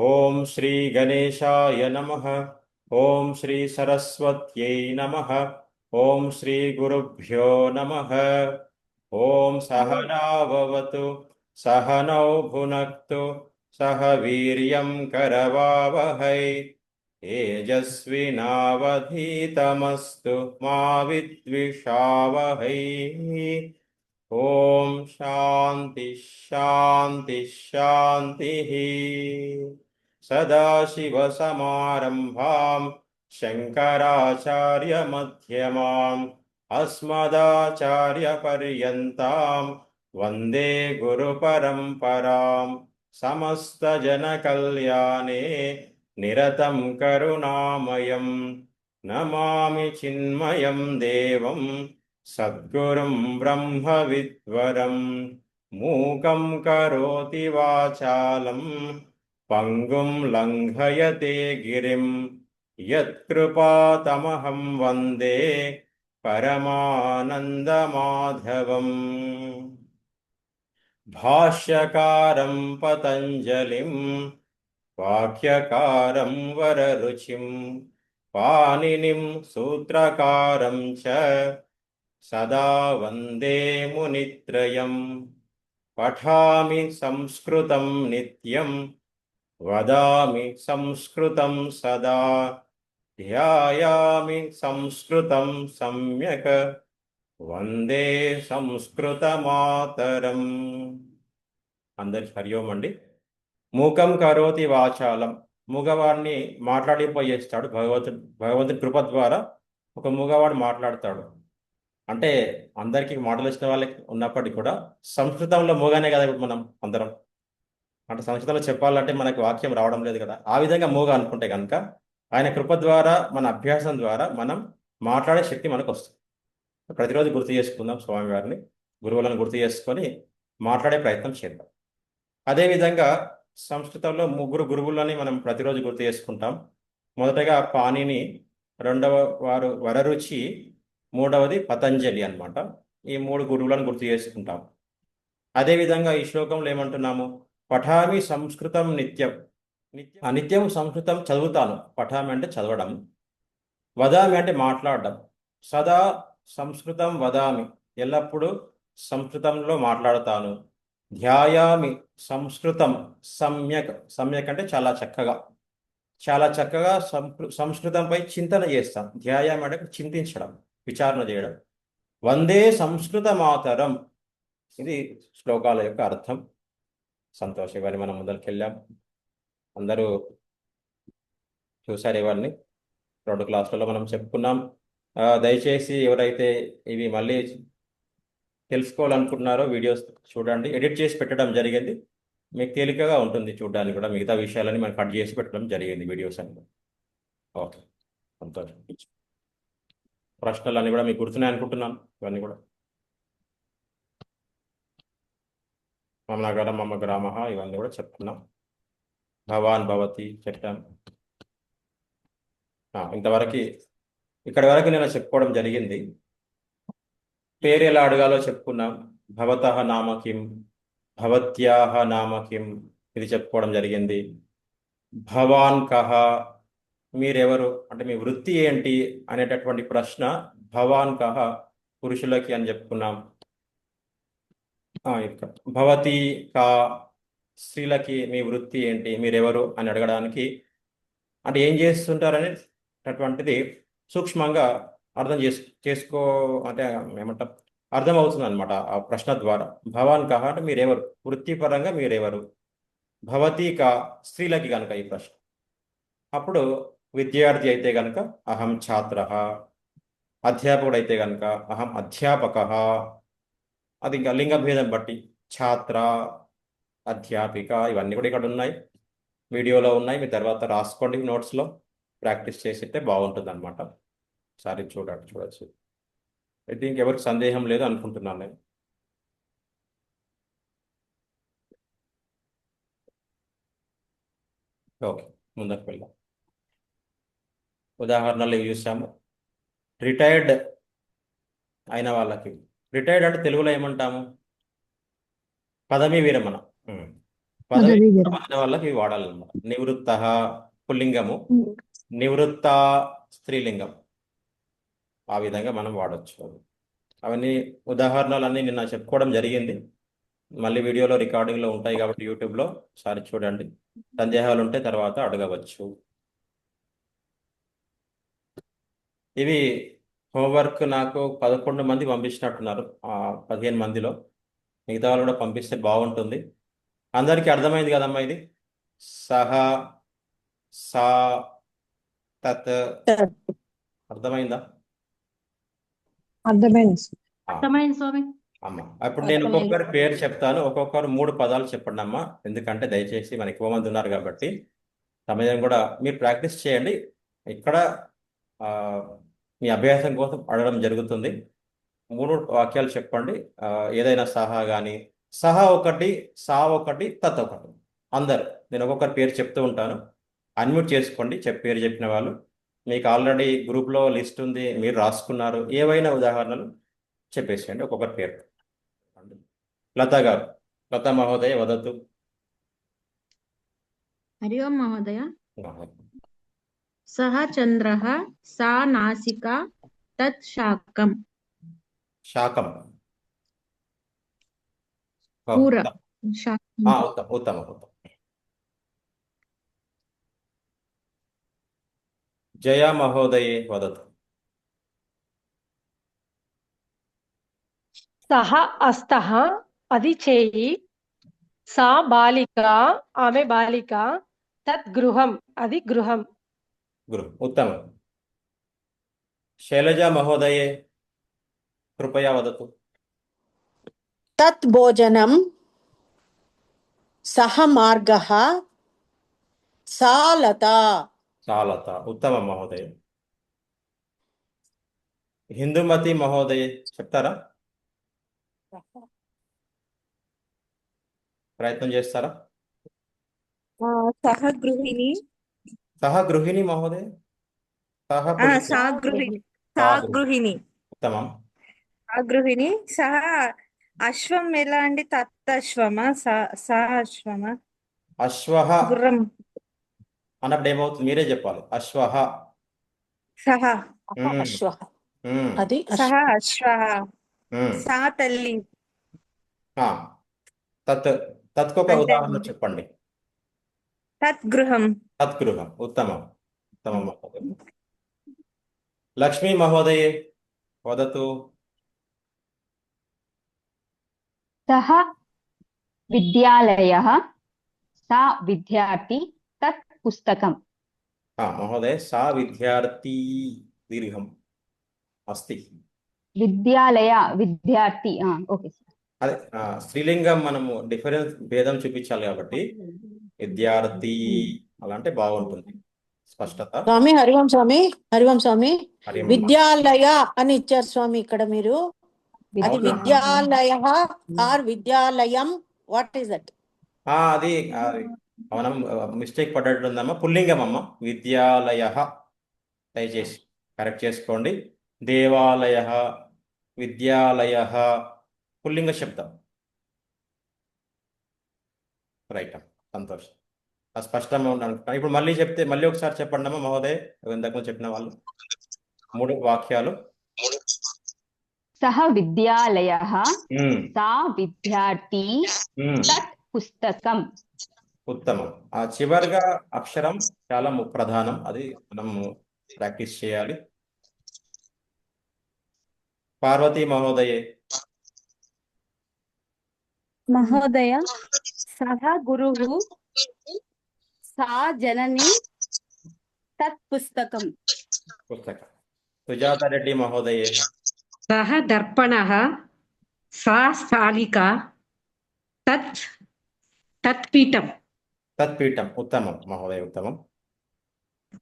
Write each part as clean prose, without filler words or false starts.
ఓం శ్రీ గణేశాయ నమః. ఓం శ్రీ సరస్వత్యై నమః. ఓం శ్రీ గురుభ్యో నమః. ఓం సహనావవతు సహనౌ భునక్తు సహ వీర్యం కరవావహై తేజస్వినావధీతమస్తు మా విద్విషావహై. ఓం శాంతి శాంతి శాంతి. సదాశివసమారంభాం శంకరాచార్యమధ్యమాం అస్మదాచార్యపర్యంతాం వందే గురుపరంపరాం. సమస్తజనకల్యాణే నిరతం కరుణామయం నమామి చిన్మయం దేవం సద్గురుం బ్రహ్మవిద్వరం. మూకం కరోతి వాచాలం పంగుం లంఘయతే గిరిం యత్కృపాతమహం వందే పరమానందమాధవం. భాష్యకారం పతంజలిం వాక్యకారం వరరుచిం పాణినిం సూత్రకారం చ సదా వందే మునిత్రయం. పఠామి సంస్కృతం నిత్యం వదామి సంస్కృతం సదా ధ్యాయామి సంస్కృతం సమ్యక్ వందే సంస్కృతమాతరం. అందరికి హరి ఓం అండి. మూకం కరోతి వాచాలం, మూగవాడిని మాట్లాడిపోయేస్తాడు భగవంతుని కృప ద్వారా. ఒక మూగవాడు మాట్లాడతాడు అంటే అందరికీ మాటలు వచ్చిన వాళ్ళకి ఉన్నప్పటికీ కూడా సంస్కృతంలో మూగానే కదా ఇప్పుడు మనం అందరం. అంటే సంస్కృతంలో చెప్పాలంటే మనకు వాక్యం రావడం లేదు కదా, ఆ విధంగా మూగ అనుకుంటే కనుక ఆయన కృప ద్వారా మన అభ్యాసం ద్వారా మనం మాట్లాడే శక్తి మనకు వస్తుంది. ప్రతిరోజు గుర్తు చేసుకుందాం స్వామివారిని, గురువులను గుర్తు చేసుకొని మాట్లాడే ప్రయత్నం చేద్దాం. అదేవిధంగా సంస్కృతంలో ముగ్గురు గురువులని మనం ప్రతిరోజు గుర్తు చేసుకుంటాం. మొదటగా పాణిని, రెండవ వారు వరరుచి, మూడవది పతంజలి అన్నమాట. ఈ మూడు గురువులను గుర్తు చేసుకుంటాం. అదేవిధంగా ఈ శ్లోకంలో ఏమంటున్నాము? పఠామి సంస్కృతం నిత్యం. నిత్యం సంస్కృతం చదువుతాను. పఠామి అంటే చదవడం, వదామి అంటే మాట్లాడడం. సదా సంస్కృతం వదామి, ఎల్లప్పుడూ సంస్కృతంలో మాట్లాడతాను. ధ్యాయామి సంస్కృతం సమ్యక్, సమ్యక్ అంటే చాలా చక్కగా, చాలా చక్కగా సంస్కృతంపై చింతన చేస్తాం. ధ్యాయామి అంటే చింతించడం, విచారణ చేయడం. వందే సంస్కృత మాతరం, ఇది శ్లోకాల యొక్క అర్థం. సంతోషం. ఇవన్నీ మనం ముందరికెళ్ళాం, అందరూ చూశారు. ఇవన్నీ 2 క్లాసులలో మనం చెప్పుకున్నాం. దయచేసి ఎవరైతే ఇవి మళ్ళీ తెలుసుకోవాలనుకుంటున్నారో వీడియోస్ చూడండి. ఎడిట్ చేసి పెట్టడం జరిగింది, మీకు తేలికగా ఉంటుంది చూడడానికి కూడా. మిగతా విషయాలని మనం కట్ చేసి పెట్టడం జరిగింది వీడియోస్ అన్ని. ఓకే, సంతోషం. ప్రశ్నలు అన్నీ కూడా మీకు గుర్తున్నాయి అనుకుంటున్నాను. ఇవన్నీ కూడా మమ నగరం మమ గ్రామ, ఇవన్నీ కూడా చెప్పుకున్నాం. భవాన్ భవతి చెప్పాం. ఇంతవరకు ఇక్కడి వరకు నేను చెప్పుకోవడం జరిగింది. పేరు ఎలా అడగాలో చెప్పుకున్నాం. భవతః నామ కిం, భవత్యాహ నామ కిం, ఇది చెప్పుకోవడం జరిగింది. భవాన్ కహ, మీరెవరు అంటే మీ వృత్తి ఏంటి అనేటటువంటి ప్రశ్న భవాన్ కహ పురుషులకి అని చెప్పుకున్నాం. ఇక్కడ భవతి కా స్త్రీలకి మీ వృత్తి ఏంటి, మీరెవరు అని అడగడానికి, అంటే ఏం చేస్తుంటారనేటటువంటిది సూక్ష్మంగా అర్థం చేసుకో అంటే ఏమంటాం, అర్థమవుతుంది అనమాట ఆ ప్రశ్న ద్వారా. భవాన్ కహ అంటే మీరెవరు, వృత్తిపరంగా మీరెవరు. భవతి కా స్త్రీలకి కనుక ఈ ప్రశ్న. అప్పుడు విద్యార్థి అయితే కనుక అహం ఛాత్ర, అధ్యాపకుడు అయితే కనుక అహం అధ్యాపక. అది ఇంకా లింగ భేదం బట్టి ఛాత్ర, అధ్యాపిక, ఇవన్నీ కూడా ఇక్కడ ఉన్నాయి, వీడియోలో ఉన్నాయి. మీ తర్వాత రాసుకోండి, నోట్స్లో ప్రాక్టీస్ చేసితే బాగుంటుంది అనమాట. ఒకసారి చూడొచ్చు. అయితే ఇంకెవరికి సందేహం లేదు అనుకుంటున్నాను నేను. ఓకే, ముందుకు వెళ్దాం. ఉదాహరణలు ఇవి చూసాము. రిటైర్డ్ అయిన వాళ్ళకి, రిటైర్డ్ అంటే తెలుగులో ఏమంటాము? పదవీ విరమణ. పదవి పదవీ విరమణ. విరమణ వాళ్ళకి ఇవి వాడాలన్నమాట. నివృత్త పుల్లింగము, నివృత్త స్త్రీలింగం. ఆ విధంగా మనం వాడచ్చు. అవన్నీ ఉదాహరణలన్నీ నిన్న చెప్పుకోవడం జరిగింది. మళ్ళీ వీడియోలో రికార్డింగ్లో ఉంటాయి కాబట్టి యూట్యూబ్లో ఒకసారి చూడండి. సందేహాలు ఉంటే తర్వాత అడగవచ్చు. ఇవి హోంవర్క్ నాకు 11 మంది పంపించినట్టున్నారు, 15 మందిలో. మిగతా వాళ్ళు కూడా పంపిస్తే బాగుంటుంది. అందరికీ అర్థమైంది కదమ్మా ఇది? సహ, సా, తత్ అర్థమైందా? అర్థమైంది. ఆ, అర్థమైంది స్వామి. అమ్మ ఇప్పుడు నేను ఒక్కొక్కరి పేరు చెప్తాను, ఒక్కొక్కరు 3 పదాలు చెప్పండి అమ్మా. ఎందుకంటే దయచేసి మనకి ఎక్కువ మంది ఉన్నారు కాబట్టి సమయం కూడా మీరు ప్రాక్టీస్ చేయండి. ఇక్కడ ఆ, మీ అభ్యాసం కోసం అడగడం జరుగుతుంది. 3 వాక్యాలు చెప్పండి. ఏదైనా సహా కానీ, సహా ఒకటి, సా ఒకటి, తత్ ఒకటి. అందరు నేను ఒక్కొక్కరి పేరు చెప్తూ ఉంటాను, అన్మ్యూట్ చేసుకోండి. పేరు చెప్పిన వాళ్ళు. మీకు ఆల్రెడీ గ్రూప్లో లిస్ట్ ఉంది, మీరు రాసుకున్నారు. ఏవైనా ఉదాహరణలు చెప్పేసేయండి ఒక్కొక్కరి పేరు. లతా గారు, లతా మహోదయ వదతు. హరి ఓం మహోదయ. సహ చంద్రః, సా నాసికా, తత్ శాకం. శాకం. కూర. ఉత్తమ శాకం. ఉత్తమ ఉత్తమ ఉత్తమ. జయా మహోదయే వదతు. సహ అస్తః అది చేయి, సా బాలిక ఆమె బాలిక, తత్ గృహం అది గృహం. గృహం. ఉత్తమం. శైలజా మహోదయే కృపయా వదతు. తత్ భోజనం, సహ మార్గః, సా లతా. చాలత. ఉత్తమం మహోదయ. హిందూమతి మహోదయ చెప్తారా? ప్రయత్నం చేస్తారా? సహ గృహిణి. సహ గృహిణి మహోదయ. సహ సా గృహిణి. సా గృహిణి. ఉత్తమం. ఆ గృహిణి. సహ అశ్వం ఎలా అండి? తత్ అశ్వమా? సా అశ్వమా? అశ్వహ గుర్రం. అన్నప్పుడు ఏమవుతుంది? మీరే చెప్పాలి. అశ్వహ. సహ అశ్వః ఉమ్, అది సహ అశ్వః. ఉమ్. సా తల్లి. ఆ, తత్. తత్కొక అంటే ఉదాహరణ చెప్పండి. తత్ గృహం. తత్గృహం. ఉత్తమం. ఉత్తమం మహోదయ. లక్ష్మీ మహోదయే వదతు. సహ విద్యాలయः, సా విద్యార్థి, తత్ పుస్తకం. మహోదయ సా విద్యార్థి దీర్ఘం అస్తి. విద్యాలయ విద్యార్థి. Okay sir. అదే స్త్రీలింగం మనము డిఫరెన్స్ భేదం చూపించాలి కాబట్టి విద్యార్థి అలా అంటే బాగుంటుంది, స్పష్టత. స్వామి హరివం స్వామి, హరివం స్వామి. హరిం. విద్యాలయ అని ఇచ్చారు స్వామి ఇక్కడ మీరు. అది అవునా? విద్యాలయ ఆర్ విద్యాలయం, వాట్ ఈస్ దట్? అది మనం మిస్టేక్ పడ్డట్టుందమ్మా. పుల్లింగం అమ్మ. విద్యాలయ. దయచేసి కరెక్ట్ చేసుకోండి. దేవాలయ, విద్యాలయ పుల్లింగ శబ్దం. రైట్, సంతోషం. స్పష్టంగా ఉండాలి. ఇప్పుడు మళ్ళీ చెప్తే మళ్ళీ ఒకసారి చెప్పండి అమ్మా మహోదయ్, ఇంతకు చెప్పిన వాళ్ళు 3 వాక్యాలు. సహ విద్యాలయः, సా విద్యార్థి, తత్ పుస్తకం. ఉత్తమం. ఆ చివరిగా అక్షరం చాలా ప్రధానం, అది మనం ప్రాక్టీస్ చేయాలి. పార్వతీ మహోదయే. మహోదయ సహ గురుః, సా జనని, తత్ పుస్తకం. పుస్తకం. సుజాత రెడ్డి మహోదయే. సహ దర్పణః, సా స్థాలికా, తత్పీఠం. తత్పీఠం. ఉత్తమం మహోదయ, ఉత్తమం.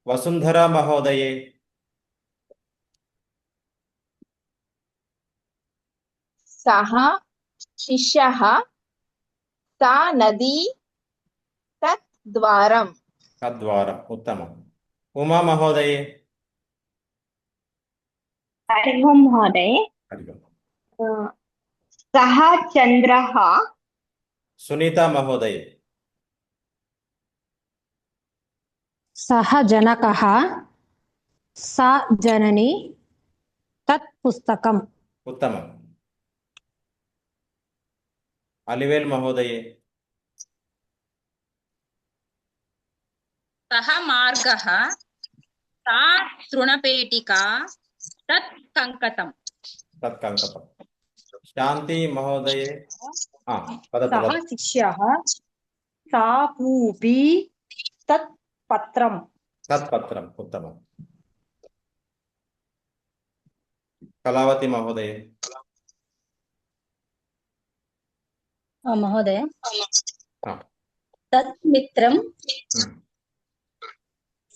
వసుంధర మహోదయే. సహ శిష్యః, సా నదీ, తత్ ద్వారం. తద్వారం. ఉత్తమం. ఉమా మహోదయే. హరి ఓం మహోదయ. హరిగం. సహ చంద్రః. సునీత మహోదయే. సహ జనకః సా జనని తత్ పుస్తకం. ఉత్తమం. అలివేల్ మహోదయే. సహ మార్గః सा तृणपेटिका तत् कंकतम्. తత్కంకతం. శాంతి మహోదయే. వదతు సహ వదతు. శిష్యః సా పూపీ తత్ పత్రం. తత్పత్రం. ఉత్తమం. కళావతి మహోదయే. మహోదయ ఆ, తత్ మిత్రం ఉమ్,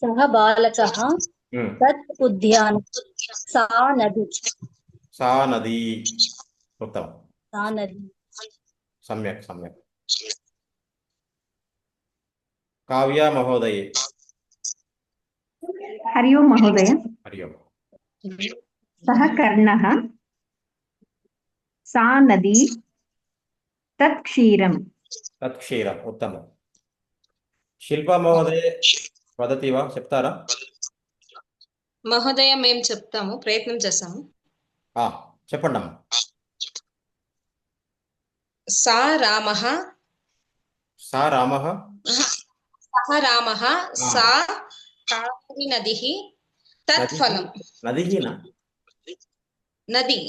సహ బాలకః ఉమ్. తత్ ఉద్యానం సా నది. సా నదీ. ఉత్తమం. సా నది. సమ్యక్ సమ్యక్. కావ్య మహోదయే. हरि ओम महोदय. హరి ఓం. सः कर्णः सा नदी तत् क्षीरम्. తత్క్షీరం. ఉత్తమం. శిల్ప మహోదయే వదతి వా, చెప్తారా? మహోదయ మేము చెప్తాము, ప్రయత్నం చేస్తాము. చెప్పండి అమ్మా. సా రామః సా రామః సహ రామః సా కావేరీ నదిః తత్ ఫలం. నదిహీన. నది.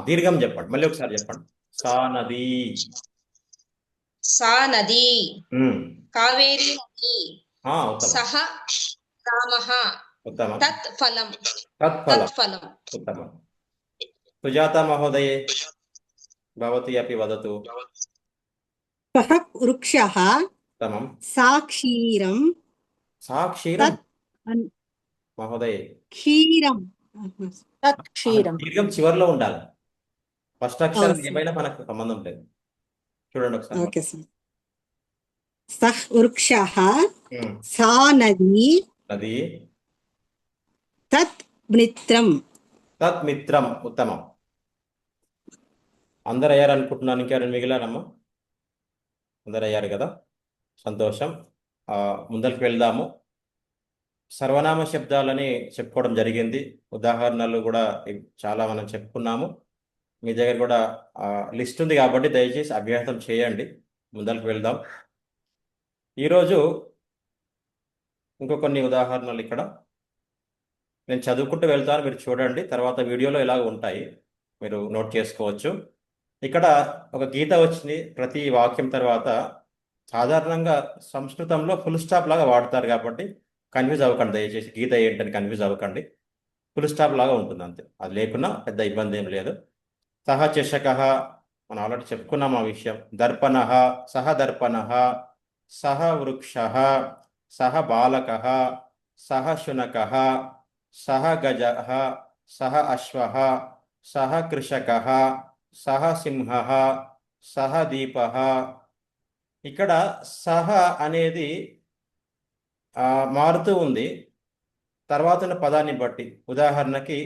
దీర్ఘం చెప్పండి, మళ్ళీ ఒకసారి చెప్పండి. సా నదీ. సా నది కావేరీ నది ఉత్తమం. సహ రామః ఉత్తమం. తత్ ఫలం. తత్ఫలం. తత్ ఫలం. ఉత్తమం. సుజాత మహోదయే భవతి అపి వదతు. సహ వృక్షః ఉత్తమం. సా క్షీరం సా క్షీరం తత్ మహోదయే. క్షీరం తత్ క్షీరం. దీర్ఘం చివరిలో ఉండాలి. ఫస్ట్ అక్షరం అవును. ఏమైనా మనకు సంబంధం లేదు. చూడండి ఒకసారి. Okay sir. సహ వృక్షః ఉమ్. సా నదీ నది తత్ మిత్రం. తత్ మిత్రం. ఉత్తమం. అందరు అయ్యారు అనుకుంటున్నాను. ఇంకెవరైనా మిగిలారమ్మా? అందరు అయ్యారు కదా, సంతోషం. ముందరికి వెళ్దాము. సర్వనామ శబ్దాలని చెప్పుకోవడం జరిగింది. ఉదాహరణలు కూడా చాలా మనం చెప్పుకున్నాము. మీ దగ్గర కూడా లిస్ట్ ఉంది కాబట్టి దయచేసి అభ్యాసం చేయండి. ముందరికి వెళ్దాం. ఈరోజు ఇంకో కొన్ని ఉదాహరణలు ఇక్కడ నేను చదువుకుంటూ వెళ్తాను, మీరు చూడండి. తర్వాత వీడియోలో ఇలాగ ఉంటాయి, మీరు నోట్ చేసుకోవచ్చు. ఇక్కడ ఒక గీత వచ్చింది ప్రతి వాక్యం తర్వాత. సాధారణంగా సంస్కృతంలో ఫుల్ స్టాప్ లాగా వాడతారు కాబట్టి కన్ఫ్యూజ్ అవ్వకండి దయచేసి. గీత ఏంటని కన్ఫ్యూజ్ అవ్వకండి. ఫుల్ స్టాప్ లాగా ఉంటుంది అంతే. అది లేకున్నా పెద్ద ఇబ్బంది ఏం లేదు. సహ చషకః మనం ఆల్రెడీ చెప్పుకున్నాం ఆ విషయం. దర్పణః సహ దర్పణః సహ వృక్షః సహ బాలకః సహ శునకః సహ గజః సహ అశ్వః సహ కృషకః సహ సింహః సహ దీపః. ఇక్కడ సహ అనేది మారుతూ ఉంది తర్వాత ఉన్న పదాన్ని బట్టి. ఉదాహరణకి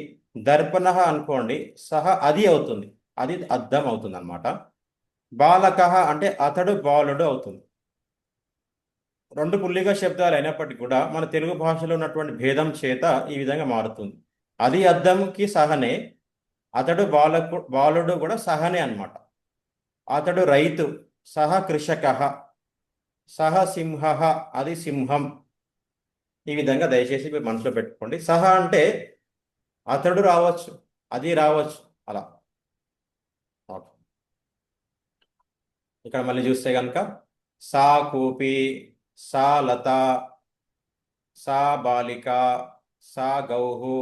దర్పణః అనుకోండి, సహ అది అవుతుంది, అది అద్దం అవుతుంది అనమాట. బాలకః అంటే అతడు బాలుడు అవుతుంది. రెండు పుల్లిగా శబ్దాలు అయినప్పటికీ కూడా మన తెలుగు భాషలో ఉన్నటువంటి భేదం చేత ఈ విధంగా మారుతుంది. అది అద్దంకి సహనే, అతడు బాలుడు కూడా సహనే అన్నమాట. అతడు రైతు, సహ కృషకః, సహ సింహః అది సింహం. ఈ విధంగా దయచేసి మీరు మనసులో పెట్టుకోండి. సహ అంటే అతడు రావచ్చు, అది రావచ్చు, అలా. ఇక్కడ మళ్ళీ చూస్తే కనుక సా కూపి, సా లత, సా బాలిక, సా గౌహు.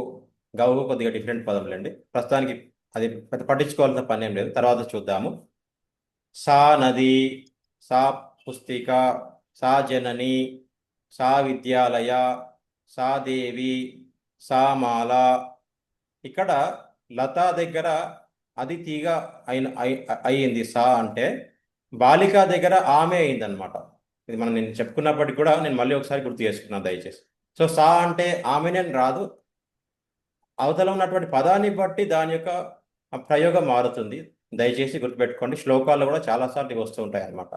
గౌహు కొద్దిగా డిఫరెంట్ పదములండి, ప్రస్తుతానికి అది పట్టించుకోవాల్సిన పని ఏం లేదు, తర్వాత చూద్దాము. సా నది, సా పుస్తిక, సా జనని, సా విద్యాలయ, సా దేవి, సా మాల. ఇక్కడ లత దగ్గర అది తీగ అయింది సా అంటే, బాలిక దగ్గర ఆమె అయింది అనమాట. ఇది మనం నేను చెప్పుకున్నప్పటికీ కూడా నేను మళ్ళీ ఒకసారి గుర్తు చేసుకున్నాను దయచేసి. సో సా అంటే ఆమెనే రాదు, అవతల ఉన్నటువంటి పదాన్ని బట్టి దాని యొక్క ప్రయోగం మారుతుంది. దయచేసి గుర్తుపెట్టుకోండి. శ్లోకాల్లో కూడా చాలాసార్లు వస్తూ ఉంటాయి అన్నమాట.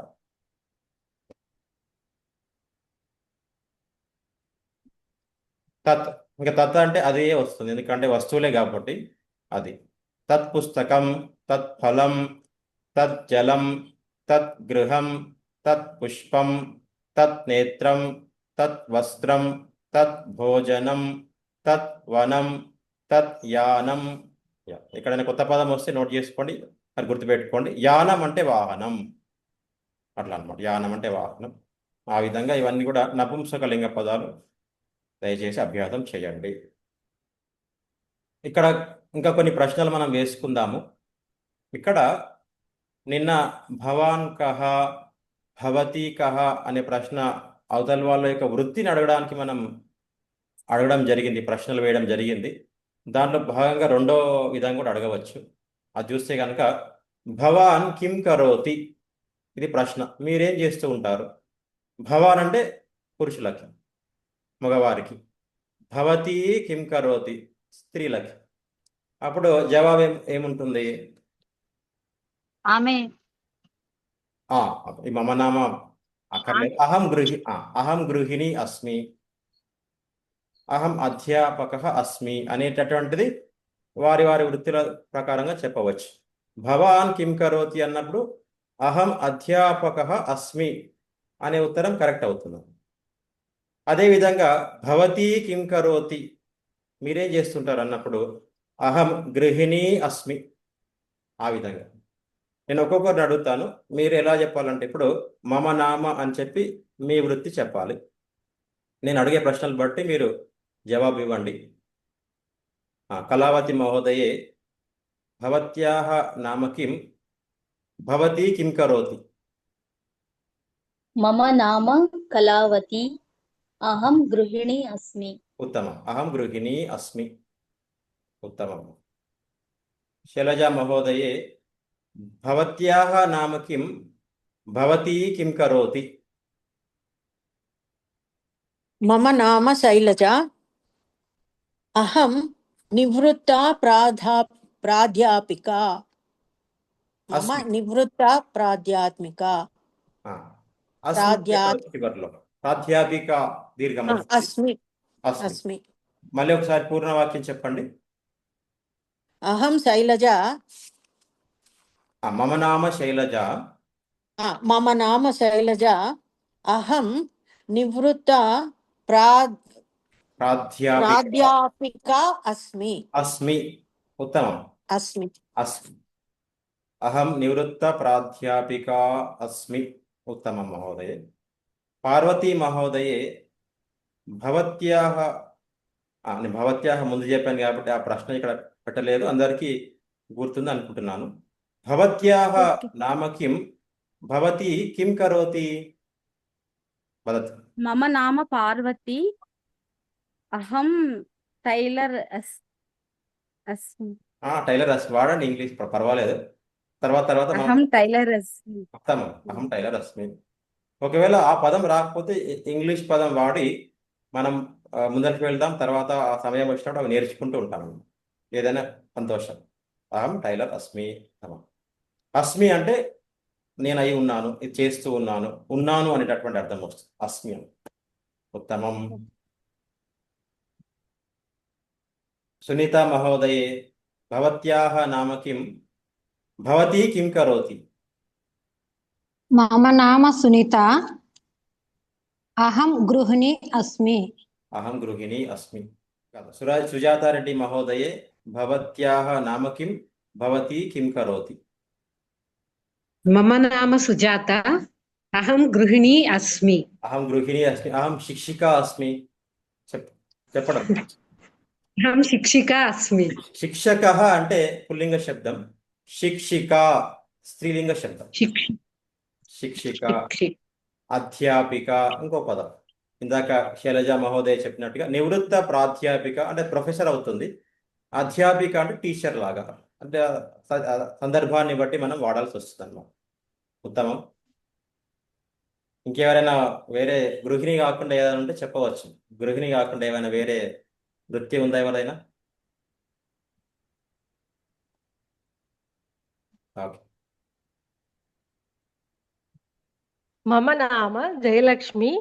తత్, ఇంకా తత్ అంటే అదే వస్తుంది, ఎందుకంటే వస్తువులే కాబట్టి అది. తత్ పుస్తకం, తత్ ఫలం, తత్ జలం, తత్ గృహం, తత్ పుష్పం, తత్ నేత్రం, తత్ వస్త్రం, తత్ భోజనం, తత్ వనం, తత్ యానం. ఎక్కడైనా కొత్త పదం వస్తే నోట్ చేసుకోండి, అది గుర్తుపెట్టుకోండి. యానం అంటే వాహనం, అట్లా అనమాట. యానం అంటే వాహనం. ఆ విధంగా ఇవన్నీ కూడా నపుంసకలింగ పదాలు. దయచేసి అభ్యాసం చేయండి. ఇక్కడ ఇంకా కొన్ని ప్రశ్నలు మనం వేసుకుందాము. ఇక్కడ నిన్న భవాన్ కహ, భవతి కహ అనే ప్రశ్న అవతల వాళ్ళ యొక్క వృత్తిని అడగడానికి మనం అడగడం జరిగింది, ప్రశ్నలు వేయడం జరిగింది. దాంట్లో భాగంగా రెండో విధంగా కూడా అడగవచ్చు. అది చూస్తే కనుక భవాన్ కిం కరోతి, ఇది ప్రశ్న. మీరేం చేస్తూ ఉంటారు? భవాన్ అంటే పురుషులకి, మగవారికి. భవతి కిం కరోతి స్త్రీలకి. అప్పుడు జవాబు ఏముంటుంది? ఆమె. ఈ మమ నామ అక్కర్లేదు. అహం గృహిణి అస్మి, అహం అధ్యాపక అస్మి అనేటటువంటిది వారి వారి వృత్తుల ప్రకారంగా చెప్పవచ్చు. భవాన్ కిం కరోతి అన్నప్పుడు అహం అధ్యాపక అస్మి అనే ఉత్తరం కరెక్ట్ అవుతుంది. అదేవిధంగా భవతి కిం కరోతి, మీరేం చేస్తుంటారు అన్నప్పుడు అహం గృహిణి అస్మి. ఆ విధంగా నేను ఒక్కొక్కరిని అడుగుతాను, మీరు ఎలా చెప్పాలంటే ఇప్పుడు మమ నామ అని చెప్పి మీ వృత్తి చెప్పాలి. నేను అడిగే ప్రశ్నలు బట్టి మీరు జవాబు ఇవ్వండి. కళావతి మహోదయే భవత్యాః నామ కిం, భవతి కిం కరోతి? మమ నామ కళావతి, అహం గృహిణి అస్మి. ఉత్తమం, అహం గృహిణి అస్మి. ఉత్తమం. శైలజా మహోదయే భవత్యాః నామ కిం, భవతి కిం కరోతి? మమ నామ శైలజ, అహం నివృత్త ప్రాధ్యాపిక. మమ నివృత్త ప్రాధ్యాత్మిక. ప్రాధ్యాపిక దీర్ఘం అస్మి. అస్మి. మళ్ళీ ఒకసారి పూర్ణ వాక్యం చెప్పండి. అహం శైలజ, మమ నామ శైలజ, మమ నామ శైలజ, అహం నివృత్త ప్రాధ్యాపిక అస్మి. అస్మి. ఉత్తమం. అస్మి. అస్మి. అహం నివృత్త ప్రాధ్యాపిక అస్మి. ఉత్తమం మహోదయ. పార్వతీ మహోదయే భవత్యాః, నేను భవత్యాః ముందు చెప్పాను కాబట్టి ఆ ప్రశ్న ఇక్కడ పెట్టలేదు, అందరికీ గుర్తుంది అనుకుంటున్నాను. భవత్యాః నామ కిం, భవతి కిం కరోతి? వదతు. మమ నామ పార్వతి, అహం టైలర్ అస్మి. టైలర్ అస్మి వాడండి, ఇంగ్లీష్ పర్వాలేదు. తర్వాత అహం టైలర్ అస్మి. ఉత్తమం, అహం టైలర్ అస్మి. ఒకవేళ ఆ పదం రాకపోతే ఇంగ్లీష్ పదం వాడి మనం ముందరికి వెళ్దాం, తర్వాత ఆ సమయం వచ్చినప్పుడు అవి నేర్చుకుంటూ ఉంటాము. ఏదైనా సంతోషం. అహం టైలర్ అస్మి. అస్మి అంటే నేను అయి ఉన్నాను, ఇది చేస్తూ ఉన్నాను అనేటటువంటి అర్థం వస్తుంది అస్మి అని. ఉత్తమం. సునీత మహోదయే భవత్యాః నామ కిం, భవతి కిం కరోతి? మమ నామ సునీత, అహం గృహిణి అస్మి. అహం గృహిణి అస్మి. సుజాతారెడ్డి మహోదయే భవత్యాః నామ కిం, భవతి కిం కరోతి? మమ నామ సుజాత, అహం గృహిణి అస్మి. అహం గృహిణి అస్మి. అహం శిక్షిక అస్మి. చెప్పడం. అహం శిక్షిక అస్మి. శిక్షక అంటే పుల్లింగ శబ్దం, శిక్షిక స్త్రీలింగ శబ్దం. శిక్షిక, అధ్యాపిక ఇంకో పదం. ఇందాక శైలజ మహోదయ చెప్పినట్టుగా నివృత్త ప్రాధ్యాపిక అంటే ప్రొఫెసర్ అవుతుంది, అధ్యాపిక అంటే టీచర్ లాగా, అంటే సందర్భాన్ని బట్టి మనం వాడాల్సి వస్తుంది అన్నమాట. ఉత్తమం. ఇంకెవరైనా వేరే గృహిణి కాకుండా ఏదైనా ఉంటే చెప్పవచ్చు. గృహిణి కాకుండా ఏమైనా వేరే వృత్తి ఉందా ఎవరైనా? ఓకే. మమ నామ జయలక్ష్మి,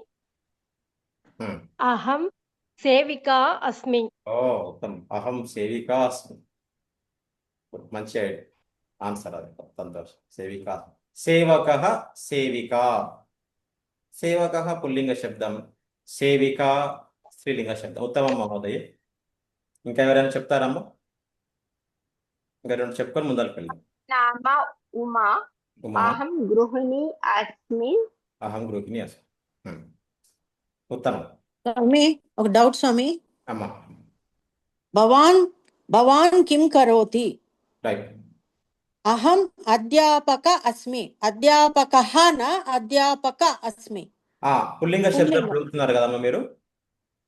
అహం సేవికా అస్మి. ఓ ఉత్తమం. అహం సేవికా అస్మి. మంచి ఆన్సర్ అది. సంతోషం. సేవికా. సేవక, సేవిక. సేవక పుల్లింగ శబ్దం, సేవిక స్త్రీలింగ శబ్దం. ఉత్తమం మహోదయ. ఇంకా ఎవరైనా చెప్తారమ్మా? ఇంకా రెండు చెప్పుకొని ముందరికి వెళ్దాం. నామ ఉమా. ఉమా. అహం గృహిణి అస్మి. అహం గృహిణి అస్మి. ఉత్తమం. స్వామి ఒక డౌట్ స్వామి. అమ్మా. భవాన్ భవాన్ కిం కరోతి? రైట్. అహం అధ్యాపక అస్మి. అధ్యాపకః న అధ్యాపక అస్మి. పుల్లింగ శబ్దం అడుగుతున్నారు కదమ్మా మీరు.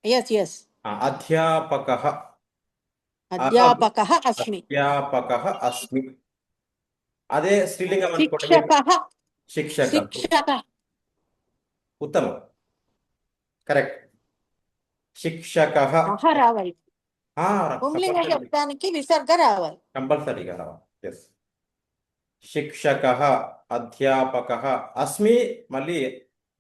Yes yes. అధ్యాపకః. అధ్యాపకః అస్మి. అధ్యాపకః అస్మి. అదే స్త్రీలింగం అనుకోండి. శిక్షకః. శిక్షక. శిక్షకః. ఉత్తమం. కరెక్ట్. శిక్షకః. అహ రావాలి. పుంలింగ శబ్దానికి విసర్గ రావాలి. కంపల్సరీగా రావాలి. ఎస్. శిక్షకః, అధ్యాపకః. అస్మి మళ్ళీ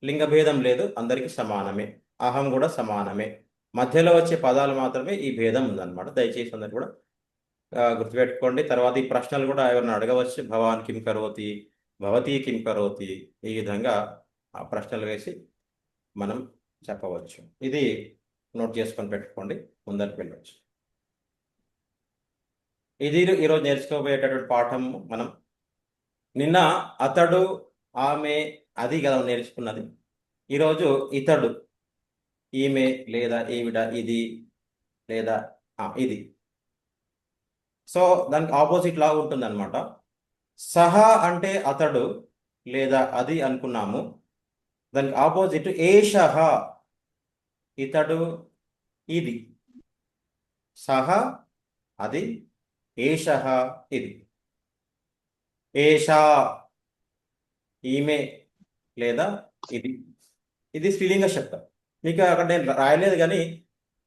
లింగభేదం లేదు, అందరికీ సమానమే. అహం కూడా సమానమే. మధ్యలో వచ్చే పదాలు మాత్రమే ఈ భేదం ఉందన్నమాట. దయచేసి అందరు కూడా గుర్తుపెట్టుకోండి. తర్వాత ఈ ప్రశ్నలు కూడా ఎవరైనా అడగవచ్చు. భవాన్ కిం కరోతి, భవతి కిం కరోతి, ఈ విధంగా ఆ ప్రశ్నలు వేసి మనం చెప్పవచ్చు. ఇది నోట్ చేసుకొని పెట్టుకోండి, ముందరికి వెళ్ళవచ్చు. ఇది ఈరోజు నేర్చుకోబోయేటటువంటి పాఠం. మనం నిన్న అతడు, ఆమె, అది కదా నేర్చుకున్నది. ఈరోజు ఇతడు, ఈమె లేదా ఈవిడ, ఇది లేదా ఇది. సో దానికి ఆపోజిట్ లాగా ఉంటుంది అనమాట. సహా అంటే అతడు లేదా అది అనుకున్నాము. దానికి ఆపోజిట్ ఏషః, ఇతడు, ఇది. సహా అది, ఏషః ఇది. ఏషా ఈమె లేదా ఇది. ఇది స్త్రీలింగ శబ్దం. మీకు అక్కడ నేను రాయలేదు కానీ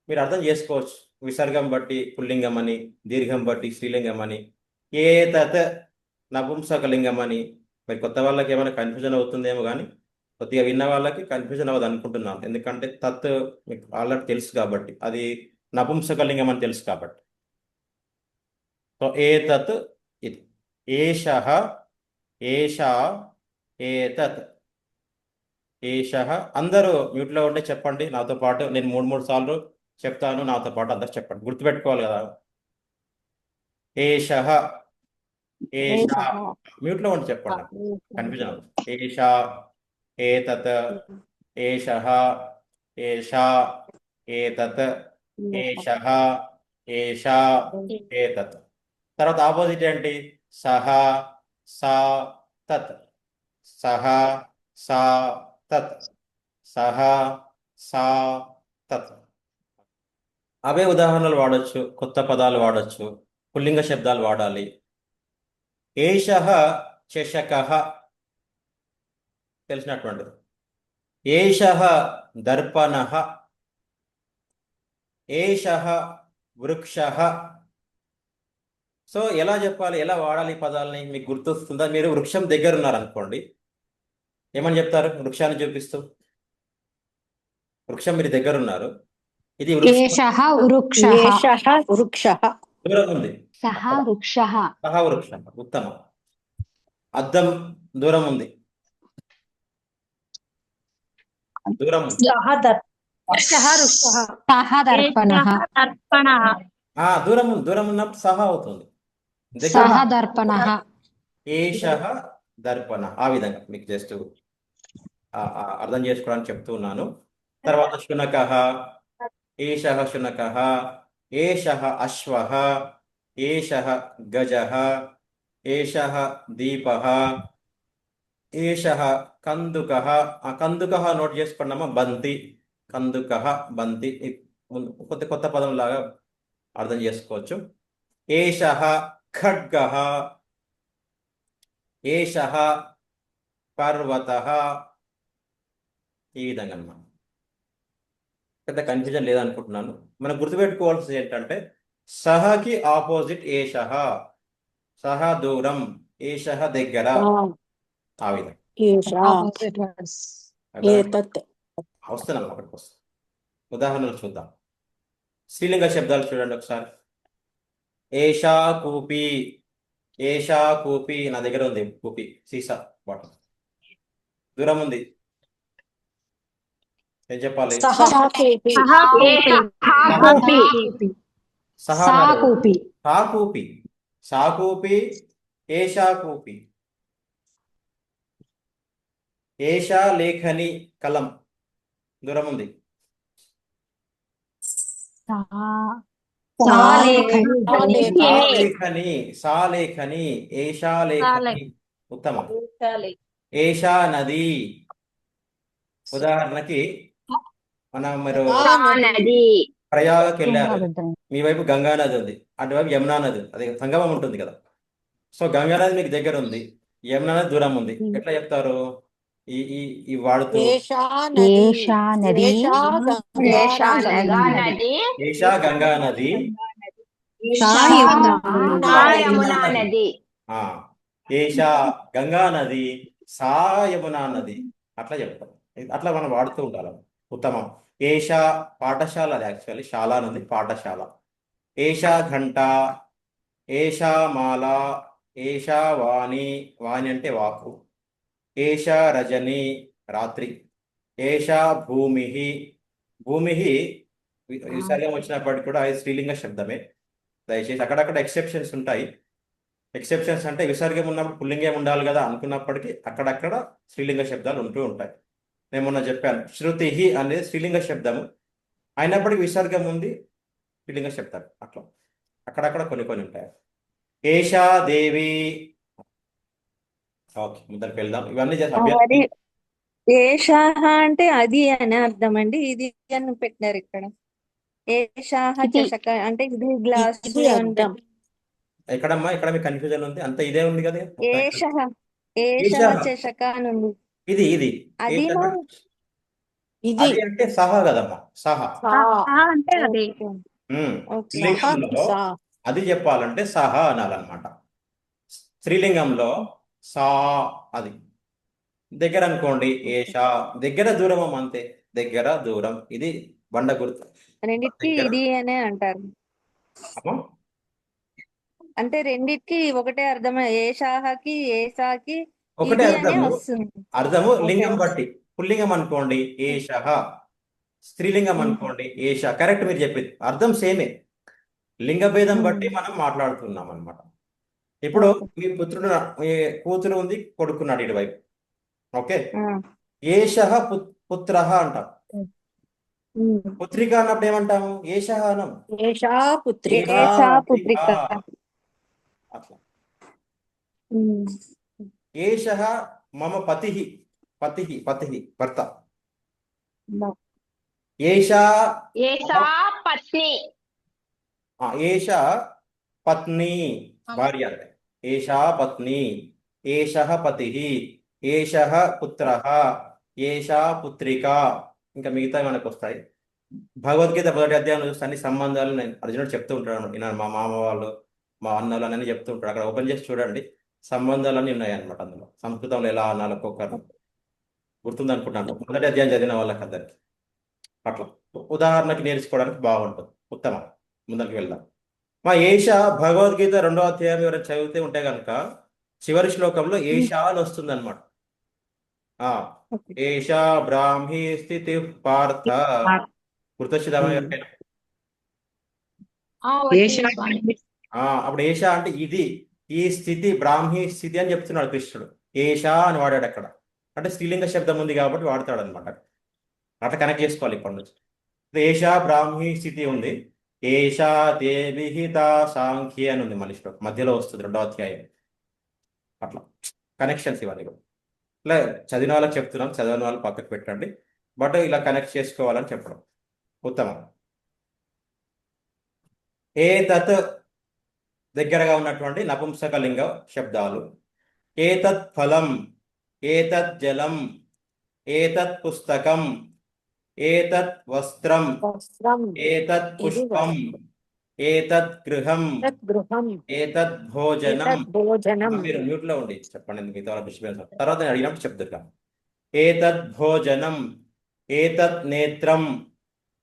మీరు అర్థం చేసుకోవచ్చు. విసర్గం బట్టి పుల్లింగం అని, దీర్ఘం బట్టి స్త్రీలింగం అని, ఏతత్ నపుంసకలింగం అని. మరి కొత్త వాళ్ళకి ఏమైనా కన్ఫ్యూజన్ అవుతుందేమో కానీ కొద్దిగా విన్న వాళ్ళకి కన్ఫ్యూజన్ అవ్వదు అనుకుంటున్నాను. ఎందుకంటే తత్ మీకు ఆల్రెడీ తెలుసు కాబట్టి, అది నపుంసకలింగం అని తెలుసు కాబట్టి. సో ఏతత్ ఇది. ఏషః, ఏషా, ఏతత్. ఏషః. అందరూ మ్యూట్లో ఉంటే చెప్పండి నాతో పాటు. నేను మూడు సార్లు చెప్తాను, నాతో పాటు అందరు చెప్పండి. గుర్తుపెట్టుకోవాలి కదా. ఏషః, ఏషా. మ్యూట్లో ఉండి చెప్పండి, కన్ఫ్యూజన్ అవుతుంది. ఏషా, ఏతత్, ఏషః, ఏషా, ఏతత్, ఏషః, ఏషా, ఏతత్. తర్వాత ఆపోజిట్ ఏంటి? సహ, సా, తత్. సహ, సా, తత్. సహ, సా, తత్. అవే ఉదాహరణలు వాడచ్చు, కొత్త పదాలు వాడచ్చు, పుల్లింగ శబ్దాలు వాడాలి. ఏషః చషకః తెలిసినటువంటిది. ఏషః దర్పణః. ఏషః వృక్షః. సో ఎలా చెప్పాలి, ఎలా వాడాలి ఈ పదాలని మీకు గుర్తొస్తుందా? మీరు వృక్షం దగ్గర ఉన్నారనుకోండి, ఏమని చెప్తారు? వృక్షాన్ని చూపిస్తూ, వృక్షం మీరు దగ్గర ఉన్నారు, ఇది ఏషః వృక్షః. ఏషః వృక్షః. దూరం ఉంది, సహ వృక్షః. సహ వృక్షం. ఉత్తమం. అద్దం దూరం ఉంది, దూరం ఉంది. సహ దర్పణః. దూరం ఉంది, దూరం ఉన్నప్పుడు సహ అవుతుంది. సహ దర్పణః. ఏషః దర్పణ. ఆ విధంగా మీకు జస్ట్ అర్థం చేసుకోవడానికి చెప్తూ ఉన్నాను. తర్వాత శునకః. ఏషః శునకః. ఏషః అశ్వః. ఏషః గజః. ఏషః దీపః. ఏషః కందుకః. కందుకః నోట్ చేసుకున్నామా? బంతి. కందుకః బంతి. కొత్త పదం లాగా అర్థం చేసుకోవచ్చు. ఏషః ఖడ్గః. ఏషః పర్వతః. ఈ విధంగా అన్నమాట. పెద్ద కన్ఫ్యూజన్ లేదనుకుంటున్నాను. మనం గుర్తుపెట్టుకోవాల్సింది ఏంటంటే సహకి ఆపోజిట్ ఏషః. సహ దూరం, ఏషః దగ్గర. ఆ విధంగా వస్తున్నాం. అక్కడికి వస్తాం. ఉదాహరణలు చూద్దాం. స్త్రీలింగ శబ్దాలు చూడండి ఒకసారి. ఏషా కూపి, ఏషా కూపి నా దగ్గర ఉంది కూపి, సీసా బాటిల్. దూరం ఉంది, ఏం చెప్పాలి? సహా కూపి. సహా సా అన్నారు. కూపి. సా కూపి, సా కూపి, ఏషా కూపి. ఏషా లేఖని కలం, దూరం ఉంది. సాలేఖని. సాలేఖని, సాలేఖని, ఏషా లేఖని. ఉత్తమం. ఏషా నది. ఉదాహరణకి మీరు ప్రయాగకి వెళ్ళారు, మీ వైపు గంగా నది ఉంది, అటువైపు యమునా నది ఉంది, అదే సంగమం ఉంటుంది కదా. సో గంగా నది మీకు దగ్గర ఉంది, యమునా నది దూరం ఉంది. ఎట్లా చెప్తారు? ఈ ఈ ఈ వాడుతూ ఏషా నది, ఏషా నది, ఏషా గంగా నది, ఏషా గంగా నది, యమునా నది. ఏషా గంగా నది, సా యమునా నది, అట్లా చెప్తాం. అట్లా మనం వాడుతూ ఉండాలి. ఉత్తమం. ఏషా పాఠశాల, అది యాక్చువల్లీ శాల నుండి పాఠశాల. ఏషా ఘంట, ఏషా మాల, ఏషా వాణి, వాణి అంటే వాకు. ఏషా రజని, రాత్రి. ఏషా భూమి, భూమి విసర్గం వచ్చినప్పటికీ కూడా అది స్త్రీలింగ శబ్దమే. దయచేసి అక్కడక్కడ ఎక్సెప్షన్స్ ఉంటాయి. ఎక్సెప్షన్స్ అంటే విసర్గం ఉన్నప్పుడు పుల్లింగం ఉండాలి కదా అనుకున్నప్పటికీ అక్కడక్కడ స్త్రీలింగ శబ్దాలు ఉంటూ ఉంటాయి. నేను మొన్న చెప్పాను, శృతి అనేది స్త్రీలింగ శబ్దము అయినప్పటికీ విసర్గం ఉంది, స్త్రీలింగ శబ్దాలు. అట్లా అక్కడక్కడ కొన్ని కొన్ని ఉంటాయి. ఏషా దేవి. ఓకే, ముందరికి వెళ్దాం. ఇవన్నీ చేసి అభ్యాసం. ఏషాహ అంటే అది అని అర్థం అండి. ఇది అని పెట్టినారు ఇక్కడ. ఏషాహ చషక అంటే ఇది గ్లాస్ ఇది అర్థం. ఎక్కడమ్మా, ఇక్కడ మీకు కన్ఫ్యూజన్ ఉంది, అంత ఇదే ఉంది కదా. ఏషః ఏషః ఏషః. చషక అని ఉంది. ఇది ఇది అది ఏషః. ఇది అది అంటే సహా కదమ్మా, సహా. అంటే అది స్త్రీలింగంలో అది చెప్పాలంటే సహా అనాలన్నమాట. స్త్రీలింగంలో సా, అది దగ్గర అనుకోండి. ఏషా దగ్గర, దూరం అంతే, దగ్గర దూరం. ఇది బండ గుర్తు. రెండిటికి ఇది అనే అంటారు. అంటే రెండిటికి ఒకటే అర్థం. ఏషాహకి ఏషాకి ఒకటే ఇది అనే అర్థము, వస్తుంది. అర్థము లింగం బట్టి. పుల్లింగం అనుకోండి ఏషః, స్త్రీలింగం అనుకోండి ఏష. కరెక్ట్ మీరు చెప్పింది, అర్థం సేమే, లింగ భేదం బట్టి మనం మాట్లాడుతున్నాం అన్నమాట. ఇప్పుడు మీ పుత్రుడు, మీ కూతురు ఉంది, కొడుకున్నాడు ఇటువైపు. ఓకే, ఏషః పుత్రః అంటాం. పుత్రిక అన్నప్పుడు ఏమంటాము? ఏషః అనం. ఏషా పుత్రిక. ఏషా పుత్రిక. అట్లా. ఏషః మమ పతిః, పతిః పతిః భర్త. ఏషా పత్ని. ఏషా పత్ని భార్య అంటే. ఏషా పత్ని, ఏషః పతిః, ఏషః పుత్రః, ఏషా పుత్రిక. ఇంకా మిగతా మనకు వస్తాయి. భగవద్గీత 1వ అధ్యాయంలో చూస్తే అన్ని సంబంధాలు నేను అర్జునుడు చెప్తూ ఉంటాడు. నేను మా మామ వాళ్ళు, మా అన్నలు అని చెప్తూ ఉంటాడు. అక్కడ ఓపెన్ చేసి చూడండి, సంబంధాలన్నీ ఉన్నాయి అనమాట. అందులో సంస్కృతంలో ఎలా అనాలి ఒక్కొక్కరు గుర్తుంది అనుకుంటాను, 1వ అధ్యాయం చదివిన వాళ్ళకి అందరికి. అట్లా ఉదాహరణకి నేర్చుకోవడానికి బాగుంటుంది. ఉత్తమం. ముందరికి వెళ్దాం. మా ఏష భగవద్గీత 2వ అధ్యాయం ఎవరైనా చదివితే ఉంటే కనుక చివరి శ్లోకంలో ఏషా అని వస్తుంది అనమాట. ఏషా బ్రాహ్మీ స్థితి పార్థ. గుర్తొచ్చిందా ఎవరికైనా? అప్పుడు ఏషా అంటే ఇది, ఈ స్థితి, బ్రాహ్మీ స్థితి అని చెప్తున్నాడు కృష్ణుడు. ఏషా అని వాడాడు అక్కడ, అంటే స్త్రీలింగ శబ్దం ఉంది కాబట్టి వాడతాడు అనమాట. అట్లా కనెక్ట్ చేసుకోవాలి ఇప్పటి నుంచి. ఏషా బ్రాహ్మీ స్థితి ఉంది, ఏషా తే విహిత సాంఖ్య అని ఉంది మనిషిలో, మధ్యలో వస్తుంది 2వ అధ్యాయం. అట్లా కనెక్షన్స్ ఇవన్నీ కూడా. ఇలా చదివిన వాళ్ళకి చెప్తున్నాం, చదివిన వాళ్ళు పక్కకు పెట్టండి. బట్ ఇలా కనెక్ట్ చేసుకోవాలని చెప్పడం ఉత్తమం. ఏతత్ దగ్గరగా ఉన్నటువంటి నపుంసకలింగ శబ్దాలు. ఏతత్ ఫలం, ఏతత్ జలం, ఏతత్ పుస్తకం, ఏతత్ వస్త్రం, ఏతత్ పుష్పం, ఏతత్ గృహం, ఏతత్ భోజనం. మీరు మ్యూట్ లో ఉండి చెప్పండి, మిగతా డిస్టర్బెన్స్. తర్వాత నేను అడిగినప్పుడు చెప్తాను. ఏతత్ భోజనం, ఏతత్ నేత్రం,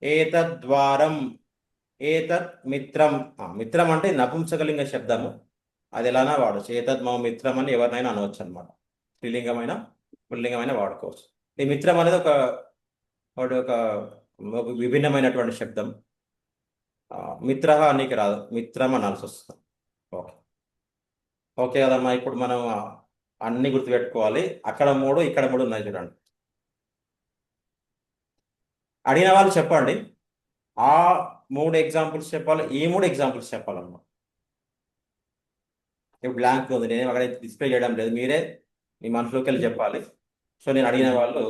ఏతద్ ద్వారం, ఏతత్ మిత్రం. మిత్రం అంటే నపుంసకలింగ శబ్దము, అది ఎలానా వాడచ్చు. ఏతత్ మమ మిత్రం అని ఎవరినైనా అనవచ్చు అనమాట. స్త్రీలింగమైన పుల్లింగమైన వాడుకోవచ్చు. ఈ మిత్రం అనేది ఒక విభిన్నమైనటువంటి శబ్దం. మిత్ర అనికి రాదు, మిత్రం అనాల్సి వస్తుంది. ఓకే ఓకే కదమ్మా. ఇప్పుడు మనం అన్ని గుర్తుపెట్టుకోవాలి. అక్కడ 3 ఇక్కడ 3 ఉన్నాయి చూడండి. అడిగిన వాళ్ళు చెప్పండి. ఆ 3 ఎగ్జాంపుల్స్ చెప్పాలి, ఈ 3 ఎగ్జాంపుల్స్ చెప్పాలన్నమాట. ఇప్పుడు బ్లాంక్ ఉంది, నేను అక్కడ డిస్ప్లే చేయడం లేదు, మీరే మీ మనసులోకి వెళ్ళి చెప్పాలి. సో నేను అడిగిన వాళ్ళు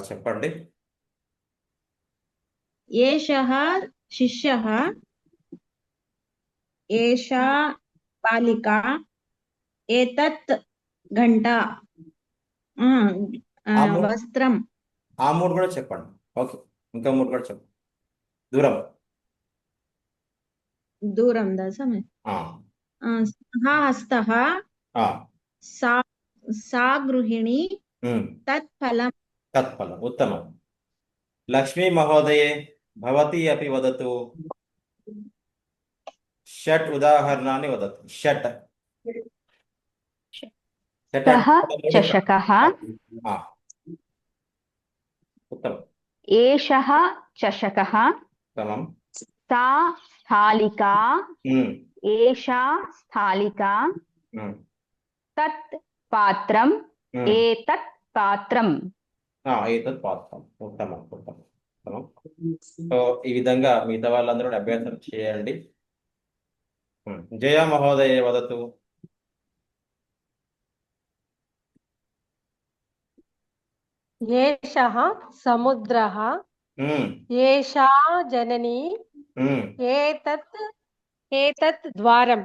చెప్పండి. ఏషః శిష్యః, ఏషా బాలికా, ఏతత్ ఘంటా, వస్త్రం. ఆ 3 కూడా చెప్పండి. ఓకే, ఇంకా 3 కూడా చెప్పండి. దూరం దశమే. సహ హస్తః, సా గృహిణి, తత్ఫలం. తత్ఫలం ఉత్తమం. లక్ష్మీ మహోదయే భవతి అపి వదతు. షట్ ఉదాహరణాన్ని వదతు. షట్ సః చషకః, ఉత్తమం. ఏషః చషకః, ఉత్తమం. सा स्थालिका, एषा स्थालिका, तत् पात्रम्, एतत् पात्रम्. ఏతత్ పాత్రం. ఉత్తమం ఉత్తమం ఉత్తమం. సో ఈ విధంగా మిగతా వాళ్ళందరూ అభ్యాసం చేయండి. జయ మహోదయ వదతు. ఏషః సముద్రః, ఏషా జననీ, ఏతత్ ద్వారం.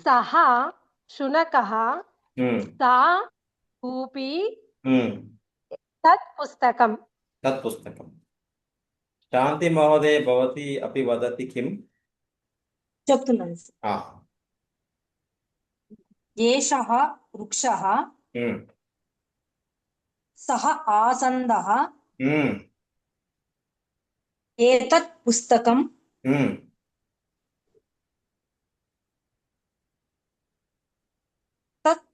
సహ శునకః, సా కూపీ, తత్ పుస్తకం. తత్ పుస్తకం. శాంతి మహోదయ భవతి అపి వదతి కిం. చెప్తున్నాను. ఏషః వృక్షః, సహ ఆసందః, ఏతత్ పుస్తకం. తత్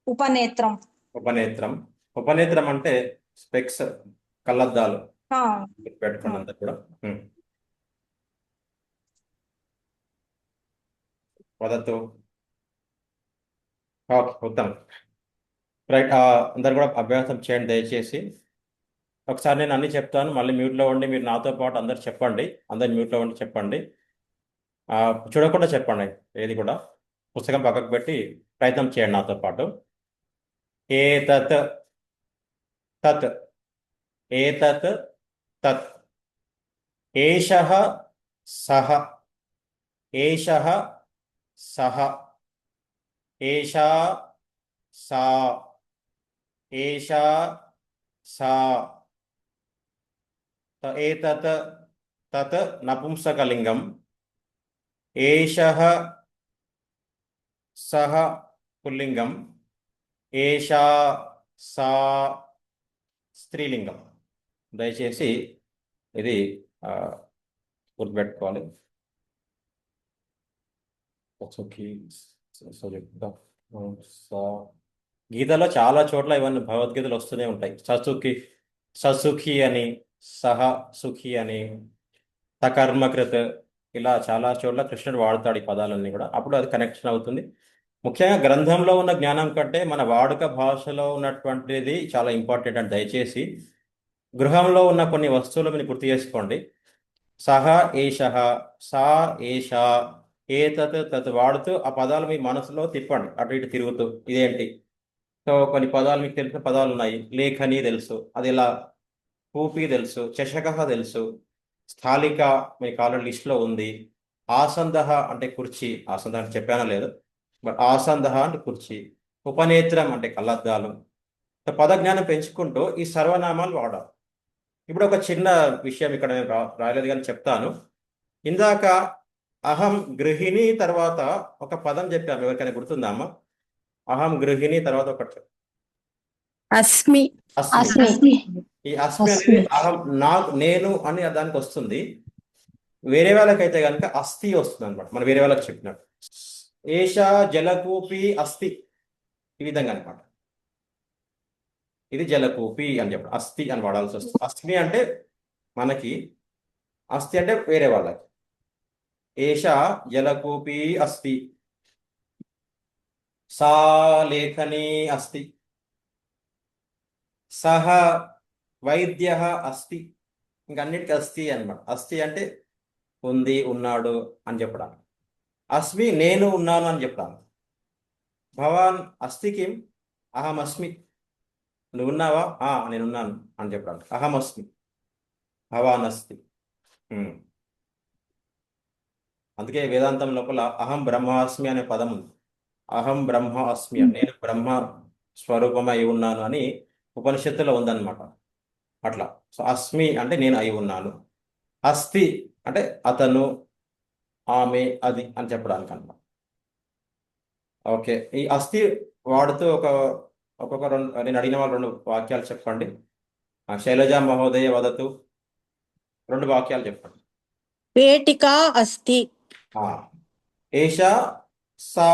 ఉపనేత్రం. ఉపనేత్రం. ఉపనేత్రం అంటే స్పెక్స్, కళ్ళద్దాలు పెట్టుకున్నంత కూడా. వదతు. ఓకే ఉత్తమం. రైట్, అందరు కూడా అభ్యాసం చేయండి దయచేసి. ఒకసారి నేను అన్ని చెప్తాను, మళ్ళీ మ్యూట్లో ఉండి మీరు నాతో పాటు అందరు చెప్పండి. అందరు మ్యూట్లో ఉండి చెప్పండి, చూడకుండా చెప్పండి. ఏది కూడా పుస్తకం పక్కకు పెట్టి ప్రయత్నం చేయండి నాతో పాటు. ఏతత్ తత్, ఏతత్ తత్, ఏషః సహ, ఏషః సహ, ఏషా సా, ఏషా సా. ఏతత్ తత్ నపుంసకలింగం, ఏషః సహ పుల్లింగం, ఏషా సా స్త్రీలింగం. దయచేసి ఇది గుర్తుపెట్టుకోవాలి. గీతలో చాలా చోట్ల ఇవన్నీ భగవద్గీతలు వస్తూనే ఉంటాయి. ససుఖి అని, సహ సుఖి అని, సకర్మకృత్, ఇలా చాలా చోట్ల కృష్ణుడు వాడతాడు ఈ పదాలన్నీ కూడా. అప్పుడు అది కనెక్షన్ అవుతుంది. ముఖ్యంగా గ్రంథంలో ఉన్న జ్ఞానం కంటే మన వాడుక భాషలో ఉన్నటువంటిది చాలా ఇంపార్టెంట్ అని దయచేసి గృహంలో ఉన్న కొన్ని వస్తువులు మీరు గుర్తు చేసుకోండి. సహ ఏషః, సా ఏషా, ఏతత్ తత్ వాడుతూ ఆ పదాలు మీ మనసులో తిప్పండి, అటు ఇటు తిరుగుతూ. ఇదేంటి? సో కొన్ని పదాలు మీకు తెలిసిన పదాలు ఉన్నాయి. లేఖని తెలుసు, అది ఇలా. కూపి తెలుసు, చషక తెలుసు, స్థాలిక మీ కాలం లిస్ట్లో ఉంది. ఆసందహ అంటే కుర్చీ, ఆసందహ అంటే చెప్పానో లేదు, బట్ ఆసందహ అంటే కుర్చీ. ఉపనేత్రం అంటే కళ్ళద్దాలు. పదజ్ఞానం పెంచుకుంటూ ఈ సర్వనామాలు వాడాలి. ఇప్పుడు ఒక చిన్న విషయం ఇక్కడ నేను రాయలేదు కానీ చెప్తాను. ఇందాక అహం గృహిణి తర్వాత ఒక పదం చెప్పాము, ఎవరికైనా గుర్తుందా అమ్మ? అహం గృహిణి తర్వాత ఒకటి అస్మి. అస్మి. ఈ అస్మి అనేది అహం నాకు నేను అని దానికి వస్తుంది. వేరే వాళ్ళకైతే కనుక అస్థి వస్తుంది అనమాట. మనం వేరే వాళ్ళకి చెప్పినట్టు ఏషా జలకూపి అస్థి, ఈ విధంగా అనమాట. ఇది జలకూపి అని చెప్పడం, అస్థి అని వాడాల్సి వస్తుంది. అస్థి అంటే మనకి, అస్థి అంటే వేరే వాళ్ళకి. ఏషా జలకూపి అస్థి, సా లేఖని అస్థి, సహ వైద్య అస్థి. ఇంకన్నిటికీ అస్థి అనమాట. అస్థి అంటే ఉంది, ఉన్నాడు అని చెప్పడానికి. అస్మి నేను ఉన్నాను అని చెప్పడానికి. భవాన్ అస్తి కిం, అహం అస్మి. నువ్వు ఉన్నావా? నేనున్నాను అని చెప్పడానికి అహం అస్మి, భవాన్ అస్తి. అందుకే వేదాంతం లోపల అహం బ్రహ్మాస్మి అనే పదం ఉంది. అహం బ్రహ్మ అస్మి, నేను బ్రహ్మ స్వరూపమై ఉన్నాను అని ఉపనిషత్తులో ఉందన్నమాట. అట్లా. సో అస్మి అంటే నేను అయి ఉన్నాను. అస్థి అంటే అతను, ఆమె, అది అని చెప్పడానికి అన్నమాట. ఓకే, ఈ అస్థి వాడుతూ ఒక్కొక్క నేను అడిగిన వాళ్ళు 2 వాక్యాలు చెప్పండి. శైలజ మహోదయ వదతు, 2 వాక్యాలు చెప్పండి. పేటికా అస్తి. ఏషా సా,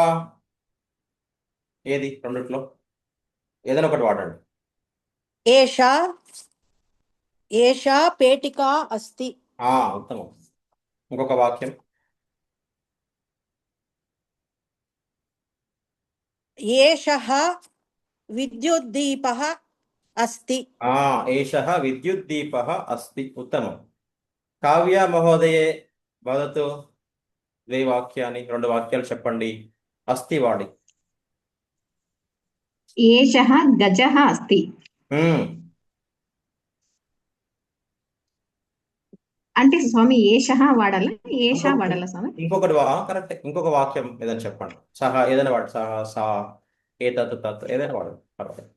ఏది రెండిట్లో ఏదైనా ఒకటి వాడండి. ఏషా పేటికా అస్తి. ఉత్తమం. ఇంకొక వాక్యం. ఏషః విద్యుద్దీపః అస్తి. ఏషః విద్యుద్దీపః అస్తి. ఉత్తమం. కావ్య మహోదయే వదతు 2 వాక్యాన్ని, 2 వాక్యాలు చెప్పండి అస్తి వాడి. ఏషః గజః అస్తి. అంటే స్వామి ఏషః వాడాలా, ఏషా వాడాలా స్వామి? ఇంకొకటి కరెక్ట్. ఇంకొక వాక్యం ఏదైనా చెప్పండి. సహా ఏదైనా వాడు, సహా, సా, ఏతత్, తత్ ఏదైనా వాడు పర్వాలేదు.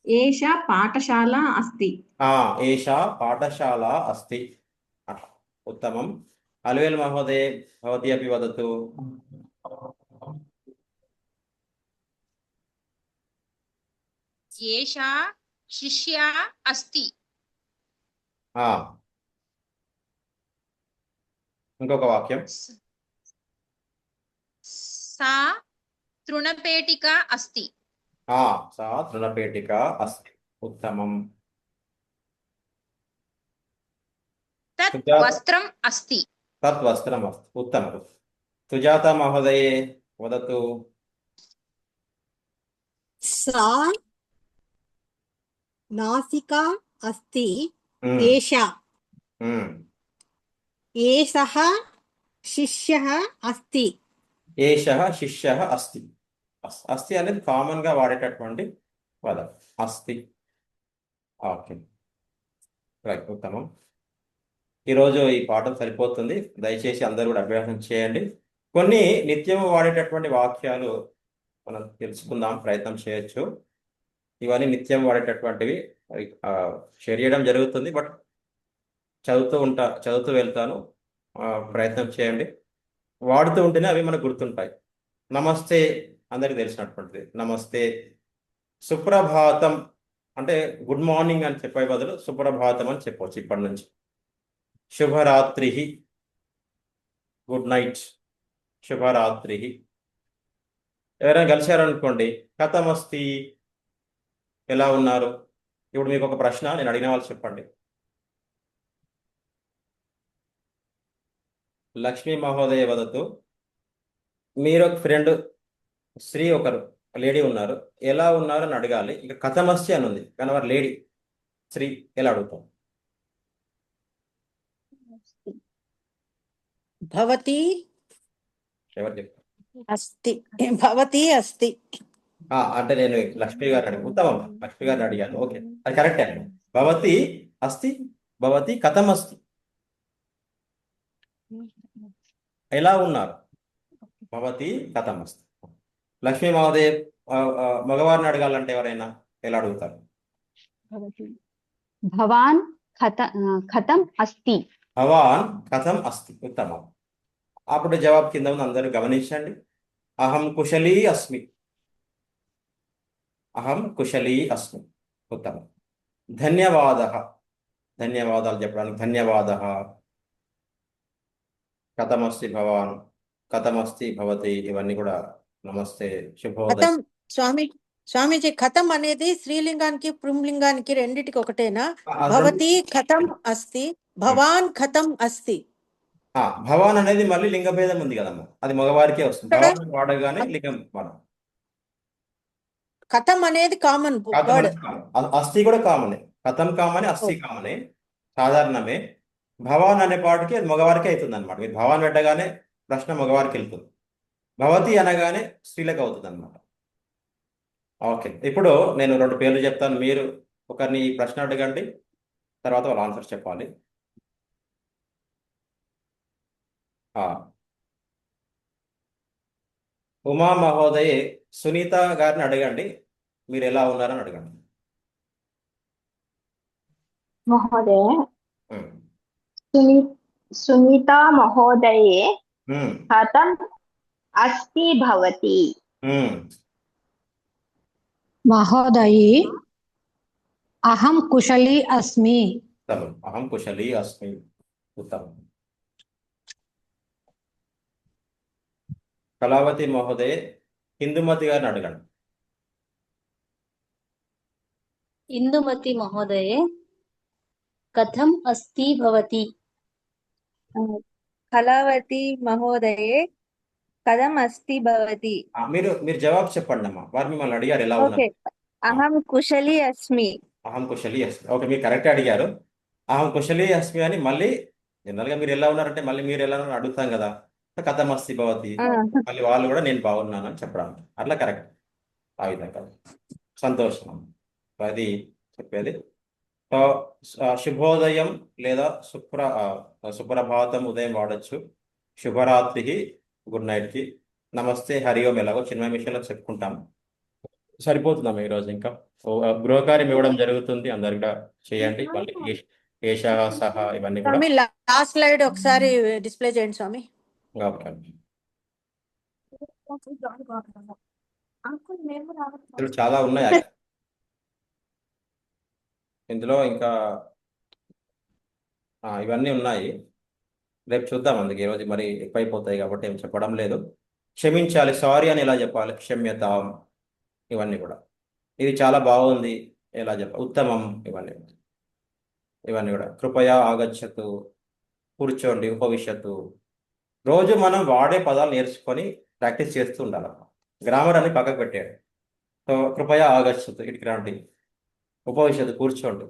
ఏషా పాఠశాల అస్తి. ఏషా పాఠశాల అస్తి. ఉత్తమం. అల్వేల్ మహోదయ భవతి అపి వదతు. ఏషా శిష్యా అస్తి. ఇంకొక వాక్యం. సా తృణపేటికా అస్తి. సా తృణపేటిక అస్తి. ఉత్తమం. తత్ వస్త్రం అస్తి. తత్ వస్త్రం అస్తి. ఉత్తమం. సుజాత మహోదయే వదతు. సా నాసికా అస్తి. ఏషా ఏషః శిష్యః అస్తి. ఏషః శిష్యః అస్తి. అస్తి అనేది కామన్ గా వాడేటటువంటి పదం, అస్తి. ఓకే, రైట్, ఉత్తమం. ఈరోజు ఈ పాఠం సరిపోతుంది. దయచేసి అందరూ కూడా అభ్యాసం చేయండి. కొన్ని నిత్యము వాడేటటువంటి వాక్యాలు మనం తెలుసుకుందాం, ప్రయత్నం చేయొచ్చు. ఇవన్నీ నిత్యం వాడేటటువంటివి షేర్ చేయడం జరుగుతుంది, బట్ చదువుతూ వెళ్తాను. ప్రయత్నం చేయండి. వాడుతూ ఉంటేనే అవి మనకు గుర్తుంటాయి. నమస్తే అందరికి తెలిసినటువంటిది, నమస్తే. సుప్రభాతం అంటే గుడ్ మార్నింగ్ అని చెప్పే బదులు సుప్రభాతం అని చెప్పవచ్చు ఇప్పటి నుంచి. శుభరాత్రి, గుడ్ నైట్, శుభరాత్రి. ఎవరైనా కలిశారనుకోండి, కథమస్తి, ఎలా ఉన్నారు. ఇప్పుడు మీకు ఒక ప్రశ్న, నేను అడిగిన వాళ్ళు చెప్పండి. లక్ష్మీ మహోదయ వదతు. మీరు ఒక ఫ్రెండ్, స్త్రీ ఒకరు, లేడీ ఉన్నారు, ఎలా ఉన్నారు అని అడగాలి. ఇక కథమస్తి అని ఉంది, కానీ వారు లేడీ, స్త్రీ, ఎలా అడుగుతాం? భవతి ఎవరు చెప్తారు? అస్తి. భవతి అస్తి. అంటే నేను లక్ష్మీ గారిని అడిగాను. ఉత్తమం, లక్ష్మీ గారిని అడిగాను. ఓకే, అది కరెక్టే అండి. భవతి అస్తి, భవతి కథమస్తి, ఎలా ఉన్నారు. భవతి కథమస్తి. లక్ష్మీ మహోదయ మగవారిని అడగాలంటే ఎవరైనా ఎలా అడుగుతారు? భవాన్ కథం అస్తి. భవాన్ కథం అస్తి. ఉత్తమం. అప్పుడు జవాబు కింద ఉంది, అందరూ గమనించండి. అహం కుశలీ అస్మి. అహం కుశలీ అస్మి. ఉత్తమం. ధన్యవాదः, ధన్యవాదాలు చెప్పడానికి ధన్యవాదः. కథమస్తి భవాన్, కథమస్తి భవతి, ఇవన్నీ కూడా నమస్తే, శుభోదయం. కథం స్వామీజీ, కథం అనేది స్త్రీలింగానికి పుంలింగానికి రెండిటికి ఒకటేనా? భవతి కథం అస్తి, భవాన్ కథం అస్తి. భవాన్ అనేది మళ్ళీ లింగ భేదం ఉంది కదమ్మా, అది మగవారికే వస్తుంది. భవాన్ వాడగానే లింగం మనం. కథం అనేది కామన్ వర్డ్. అస్థి కూడా కామనే, కథం కామనే, అస్థి కామనే, సాధారణమే. భవాన్ అనే పాటికి అది మగవారికి అవుతుంది అనమాట. మీరు భవాన్ పెట్టగానే ప్రశ్న మగవారికి వెళ్తుంది, భవతి అనగానే స్త్రీలకు అవుతుంది అనమాట. ఓకే, ఇప్పుడు నేను 2 పేర్లు చెప్తాను, మీరు ఒకరిని ఈ ప్రశ్న అడగండి, తర్వాత వాళ్ళ ఆన్సర్ చెప్పాలి. ఉమా మహోదయే సునీత గారిని అడగండి, మీరు ఎలా ఉన్నారని అడగండి. మహోదయ సునీతా మహోదయే కథం అస్తి భవతి. మహోదయి అహం కుశలి అస్మి. ఉత్తమం, అహం కుశలి అస్మి. ఉత్తమం. కళావతి మహోదయే ఇందుమతి గారిని అడగండి. ఇందుమతి మహోదయే కథం అస్తి భవతి. కళావతి మహోదయే కథం అస్తి భవతి. మీరు జవాబు చెప్పండి అమ్మా, వారు మిమ్మల్ని అడిగారు ఎలా ఓకే, ఉన్నారు. అహం కుశలి అస్మి. అహం కుశలి అస్మి. ఓకే, మీరు కరెక్ట్ అడిగారు. అహం కుశలి అస్మి అని మళ్ళీ జనరల్గా మీరు ఎలా ఉన్నారంటే మళ్ళీ మీరు ఎలా ఉన్నారని అడుగుతాం కదా, కథం అస్తి భవతి, మళ్ళీ వాళ్ళు కూడా నేను బాగున్నాను అని చెప్పడానికి, అట్లా కరెక్ట్. ఆ విధంగా సంతోషం అది చెప్పేది. సో శుభోదయం లేదా సుప్రభాతం ఉదయం వాడచ్చు, శుభరాత్రికి, గుడ్ నైట్కి, నమస్తే, హరి ఓం ఎలాగో చిన్న విషయాలు చెప్పుకుంటాం. సరిపోతుందమ్మా ఈరోజు. ఇంకా గృహకార్యం ఇవ్వడం జరుగుతుంది, అందరు కూడా చేయండి. మళ్ళీ ఏషా సహా ఇవన్నీ కూడా. స్వామి లాస్ట్ స్లైడ్ ఒకసారి డిస్ప్లే చేయండి స్వామి. చాలా ఉన్నాయి ఇందులో, ఇంకా ఇవన్నీ ఉన్నాయి. రేపు చూద్దాం, అందుకే ఈరోజు మరి ఎక్కువైపోతాయి కాబట్టి ఏం చెప్పడం లేదు. క్షమించాలి, సారీ అని ఎలా చెప్పాలి, క్షమ్యతాం, ఇవన్నీ కూడా. ఇది చాలా బాగుంది ఎలా చెప్పాలి, ఉత్తమం, ఇవన్నీ కూడా. కృపయా ఆగచ్చతు, కూర్చోండి, ఉపవిశత్తు. రోజు మనం వాడే పదాలు నేర్చుకొని ప్రాక్టీస్ చేస్తూ ఉండాలి. గ్రామర్ అని పక్కకు పెట్టాడు. సో కృపయా ఆగచ్చతు, ఇటుకి రండి, ఉపవిశత్తు, కూర్చోండి,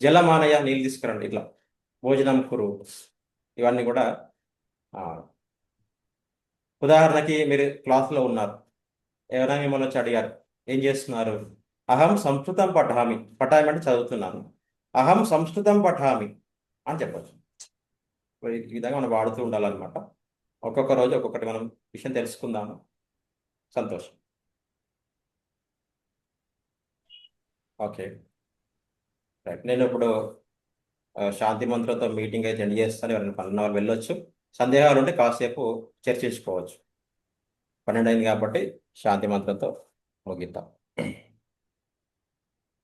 జలమానయ, నీళ్ళు తీసుకురండి, ఇట్లా, భోజనం కురు, ఇవన్నీ కూడా. ఉదాహరణకి మీరు క్లాస్లో ఉన్నారు, ఎవరైనా మిమ్మల్ని వచ్చి అడిగారు ఏం చేస్తున్నారు, అహం సంస్కృతం పఠామి, పఠామి అంటే చదువుతున్నాను, అహం సంస్కృతం పఠామి అని చెప్పచ్చు. ఈ విధంగా మనం వాడుతూ ఉండాలన్నమాట. ఒక్కొక్క రోజు ఒక్కొక్కటి మనం విషయం తెలుసుకుందాము. సంతోషం. ఓకే రైట్, నేను ఇప్పుడు శాంతి మంత్రంతో మీటింగ్ అయితే ఎండ్ చేస్తాను. ఎవరైనా పనున్న వాళ్ళు వెళ్ళొచ్చు, సందేహాలు ఉంటే కాసేపు చర్చించుకోవచ్చు. 12 అయింది కాబట్టి శాంతి మంత్రంతో ముగిద్దాం.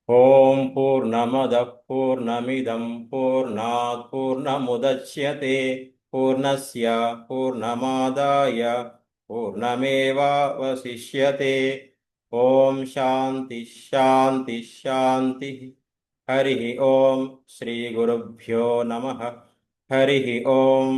ఓం పూర్ణమద పూర్ణమిదం పూర్ణాత్ పూర్ణముదచ్యతే పూర్ణస్య పూర్ణమాదాయ పూర్ణమేవావశిష్యతే. ఓం శాంతి శాంతి శాంతి. హరి ఓం. శ్రీ గురుభ్యో నమః. హరి ఓం.